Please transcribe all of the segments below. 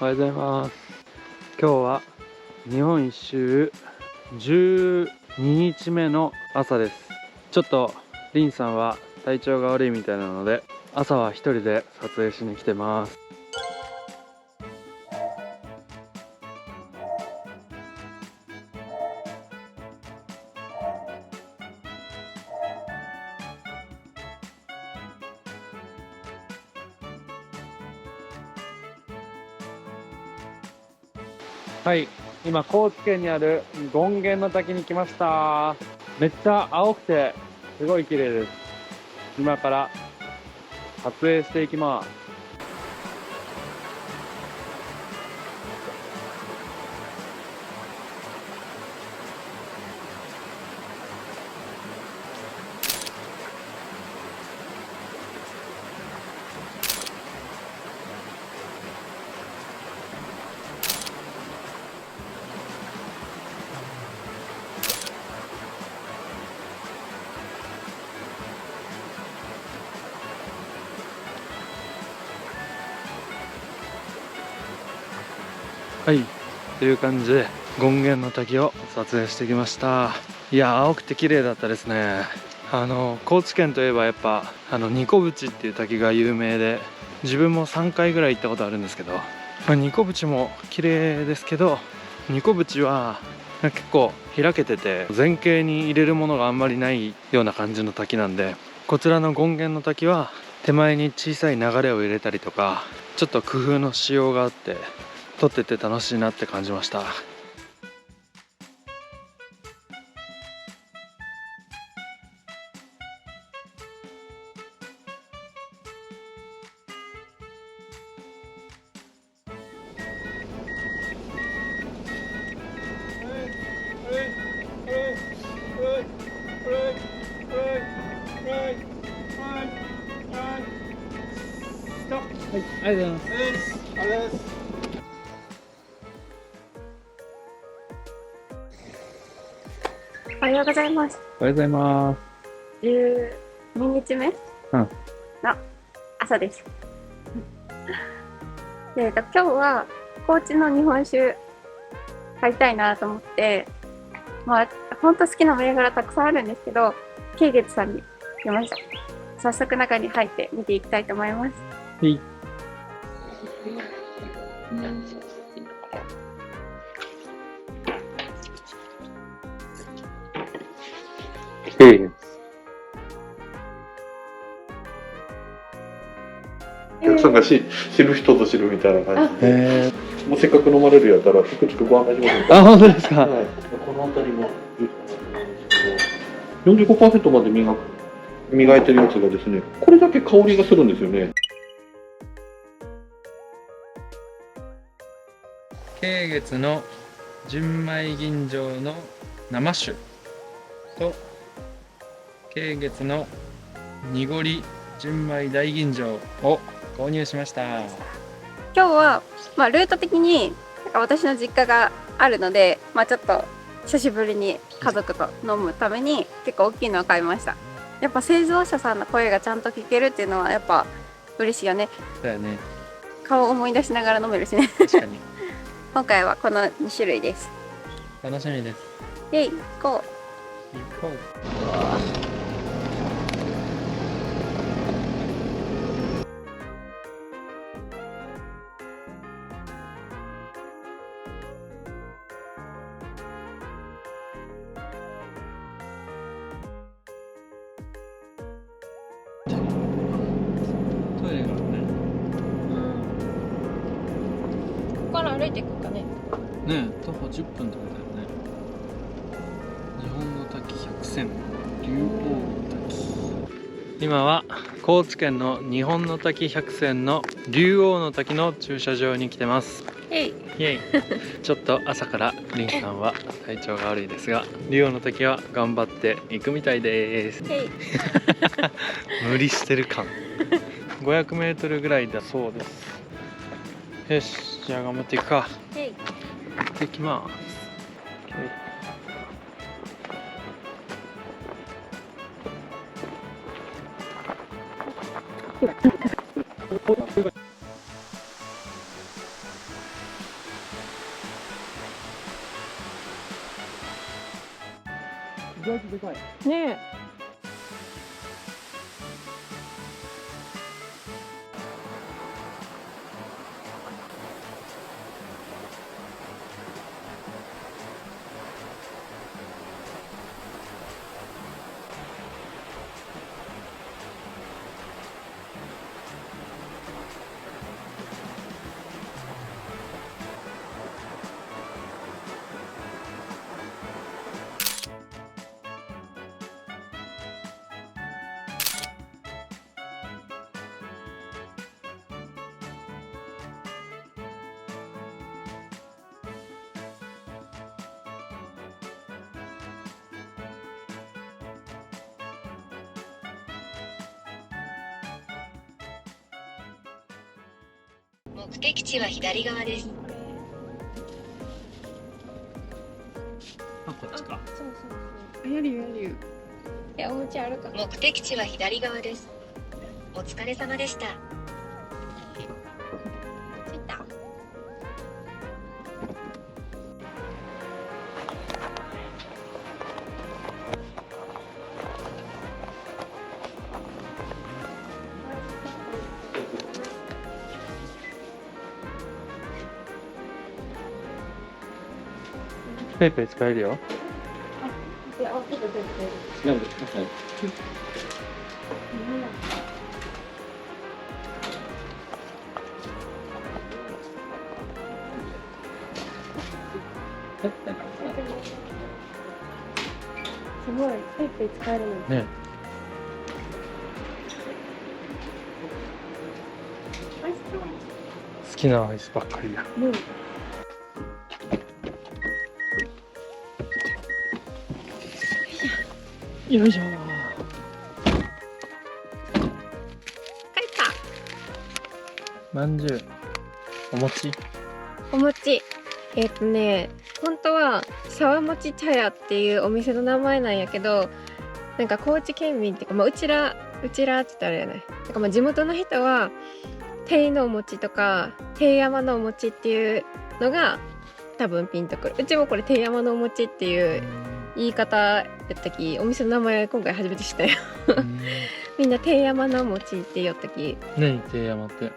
おはようございます。今日は日本一周12日目の朝です。ちょっとリンさんは体調が悪いみたいなので、朝は一人で撮影しに来てます。はい、今高知県にある権現の滝に来ました。めっちゃ青くてすごい綺麗です。今から撮影していきます。はい、という感じで権現の滝を撮影してきました。いや、青くて綺麗だったですね。高知県といえばやっぱニコ淵っていう滝が有名で、自分も3回ぐらい行ったことあるんですけど、ニコ淵も綺麗ですけど、ニコ淵は結構開けてて前傾に入れるものがあんまりないような感じの滝なんで、こちらの権現の滝は手前に小さい流れを入れたりとか、ちょっと工夫のしようがあって撮ってて楽しいなって感じました。はい、ありがとうございます。おはようございます。おはようございます。12日目の朝です。今日は高知の日本酒買いたいなと思って、本当好きな銘柄たくさんあるんですけど、慶月さんに来ました。早速中に入って見ていきたいと思います。はい。お客さんが知る人ぞ知るみたいな感じで、もうせっかく飲まれるやったらつくつくご案内します。あ、本当ですか。はい、この辺りも45% まで磨いてるやつがですね、これだけ香りがするんですよね。慶月の純米吟醸の生酒と慶月の濁り純米大吟醸を購入しました。今日は、ルート的に私の実家があるので、ちょっと久しぶりに家族と飲むために結構大きいのを買いました。やっぱ製造者さんの声がちゃんと聞けるっていうのはやっぱ嬉しいよね。だよね。顔を思い出しながら飲めるしね。確かに。今回はこの2種類です。楽しみです。イェイ、行こう。行こう。トイレがあるね。ここから歩いていくかね。ねえ、徒歩10分ってことだよね。日本の滝百選、竜王滝。今は高知県の日本の滝百選の竜王の滝の駐車場に来てます。イェイ。イエイ。ちょっと朝からリンさんは体調が悪いですが、竜王の滝は頑張っていくみたいです。イェイ。無理してる感。500メートルぐらいだそうです。よし、じゃあ頑張っていくか。イェイ。行ってきます。外とでかい。ねえ。目的地は左側です。あ、こっちか。そうそうそう。やるよやるよ。いや、お餅あるかな。目的地は左側です。お疲れ様でした。着いた。ペイペイ使えるよ。で、あ、ちょっと出てる。なんで？はい。すごい、ペイペイ使えるの。ね。好きなアイスばっかりや。うん。よいしょ。帰ったまんじゅう。お餅。お餅。本当は沢餅茶屋っていうお店の名前なんやけど、なんか高知県民っていうか、まあ、うちらって言ったらあれやね。なんかまあ地元の人は定のお餅とか定山のお餅っていうのが多分ピンとくる。うちもこれ定山のお餅っていう言い方やったき、お店の名前今回初めて知ったよ。みんな定山のお餅って言ったき、何定山って。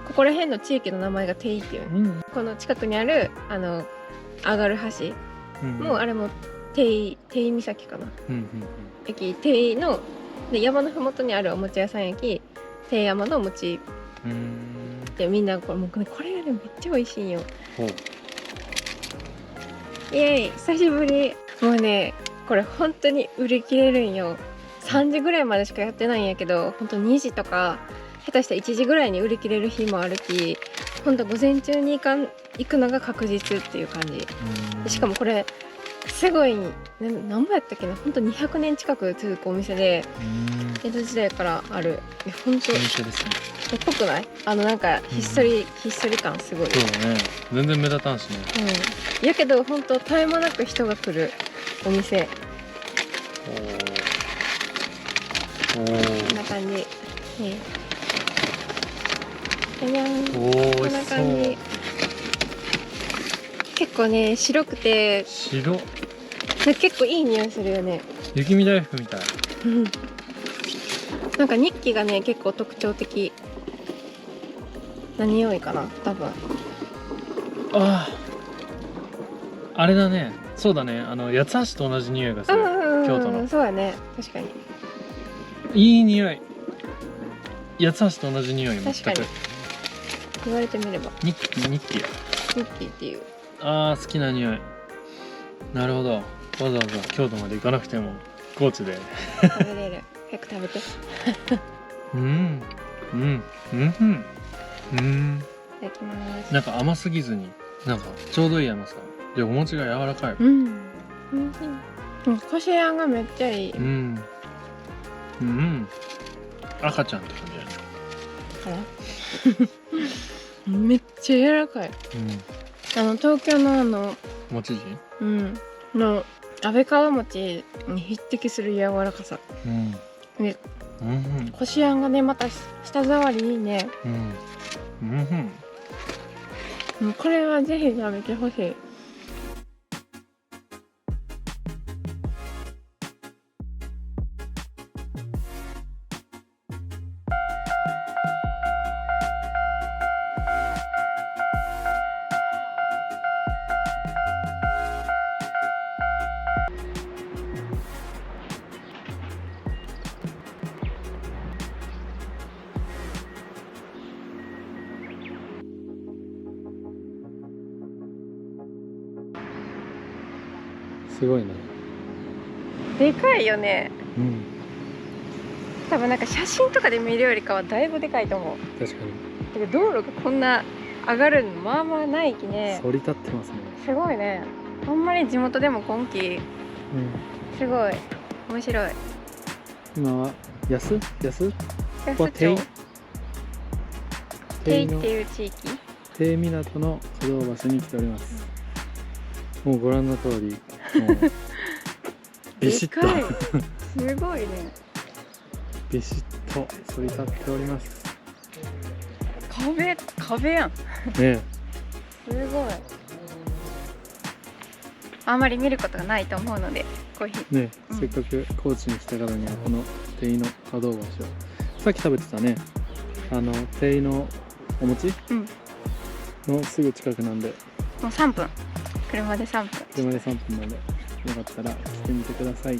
ここら辺の地域の名前が定っていう、この近くにある上がる橋もうあれも定岬かな、駅定ので山のふもとにあるお餅屋さん駅定山のお餅で、みんなこれがねめっちゃ美味しいんよ。イエーイ久しぶり。もうねこれ本当に売り切れるんよ。3時ぐらいまでしかやってないんやけど、本当2時とか下手したら1時ぐらいに売り切れる日もあるき、ほんと午前中に行くのが確実っていう感じで、しかもこれすごい何ぼやったっけな、ほんと200年近く続くお店で、江戸時代からある。ほんとですね。っぽくない？なんかひっそり感すごい。そうだね。全然目立たんしね。やけどほんと絶え間なく人が来るお店。こんな感じ。こんな感じ。結構ね白くて結構いい匂いするよね。雪見大福みたい。なんかニッキがね結構特徴的な匂いかな多分。あれだね。そうだね。八つ橋と同じ匂いがする。京都の。そうやね、確かに。いい匂い。八つ橋と同じ匂い。確かに。言われてみれば。ニッキや。ニッキっていう。好きな匂い。なるほど。わざわざ京都まで行かなくても高知で食べれる。早く食べて。いただきます。なんか甘すぎずに、なんかちょうどいい甘さで、お餅が柔らかい。こしあんがめっちゃいい。赤ちゃんって感じやね。めっちゃ柔らかい。東京の餅地の安倍川餅に匹敵する柔らかさ。で、こしあんがねまた舌触りいいね。これはぜひ食べてほしい。すごいな。でかいよね。うん、多分なんか写真とかで見るよりかはだいぶでかいと思う。確かにだけど道路がこんな上がるのまあまあないきね。反り立ってますね。すごいね。あんまり地元でも今季うん、すごい面白い。今は安安は町定テイのっていう地域。定港の稼働場所に来ております。もうご覧の通り、もうビシッとでかいすごいね。ビシッと反り立っております。壁やん。ねすごい。あんまり見ることがないと思うので、コーヒー。えねえ、うんせっかく高知に来たからにはこの定の稼働場所。さっき食べてたね、定のお餅うん。のすぐ近くなんで、もう3分。車で3分。車で3分なんで、よかったら来てみてください。